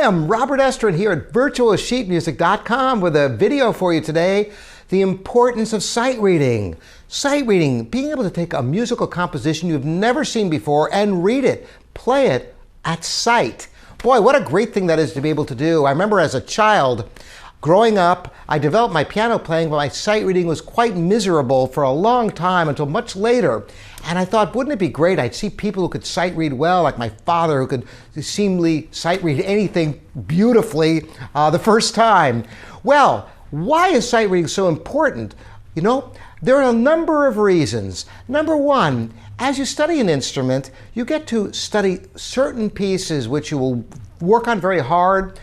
Hi, I'm Robert Estrin here at virtualsheetmusic.com with a video for you today. The importance of sight reading. Sight reading, being able to take a musical composition you've never seen before and read it, play it at sight. Boy, what a great thing that is to be able to do. I remember as a child, growing up, I developed my piano playing, but my sight reading was quite miserable for a long time until much later. And I thought, wouldn't it be great? I'd see people who could sight read well, like my father, who could seemingly sight read anything beautifully the first time. Well, why is sight reading so important? You know, there are a number of reasons. Number one, as you study an instrument, you get to study certain pieces which you will work on very hard,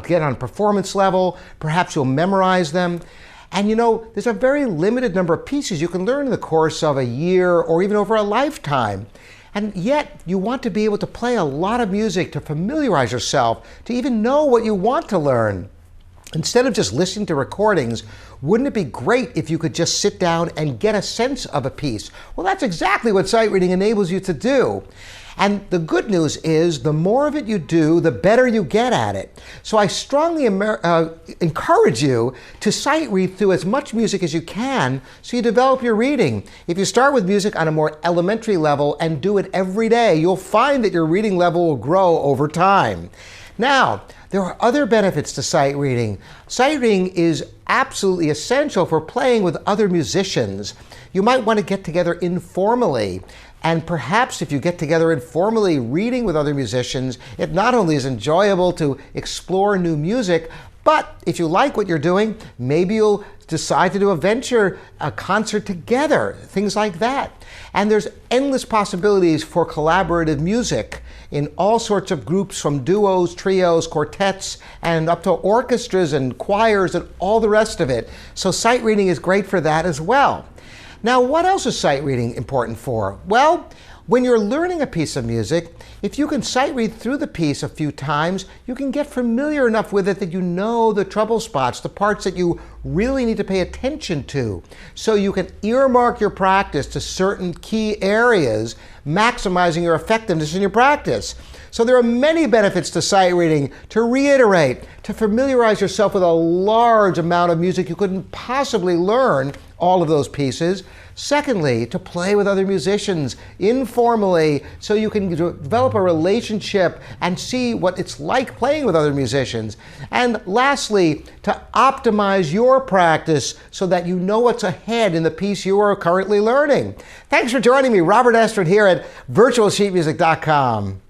get on a performance level, perhaps you'll memorize them. And you know, there's a very limited number of pieces you can learn in the course of a year or even over a lifetime. And yet, you want to be able to play a lot of music to familiarize yourself, to even know what you want to learn. Instead of just listening to recordings, wouldn't it be great if you could just sit down and get a sense of a piece? Well, that's exactly what sight reading enables you to do. And the good news is, the more of it you do, the better you get at it. So I strongly encourage you to sight read through as much music as you can so you develop your reading. If you start with music on a more elementary level and do it every day, you'll find that your reading level will grow over time. Now, there are other benefits to sight reading. Sight reading is absolutely essential for playing with other musicians. You might want to get together informally. And perhaps if you get together informally reading with other musicians, it not only is enjoyable to explore new music, but if you like what you're doing, maybe you'll decide to do a concert together, things like that. And there's endless possibilities for collaborative music in all sorts of groups, from duos, trios, quartets, and up to orchestras and choirs and all the rest of it. So sight reading is great for that as well. Now, what else is sight reading important for? Well, when you're learning a piece of music, if you can sight read through the piece a few times, you can get familiar enough with it that you know the trouble spots, the parts that you really need to pay attention to. So you can earmark your practice to certain key areas, maximizing your effectiveness in your practice. So there are many benefits to sight reading. To reiterate, to familiarize yourself with a large amount of music you couldn't possibly learn all of those pieces. Secondly, to play with other musicians informally so you can develop a relationship and see what it's like playing with other musicians. And lastly, to optimize your practice so that you know what's ahead in the piece you are currently learning. Thanks for joining me, Robert Estrin, here at virtualsheetmusic.com.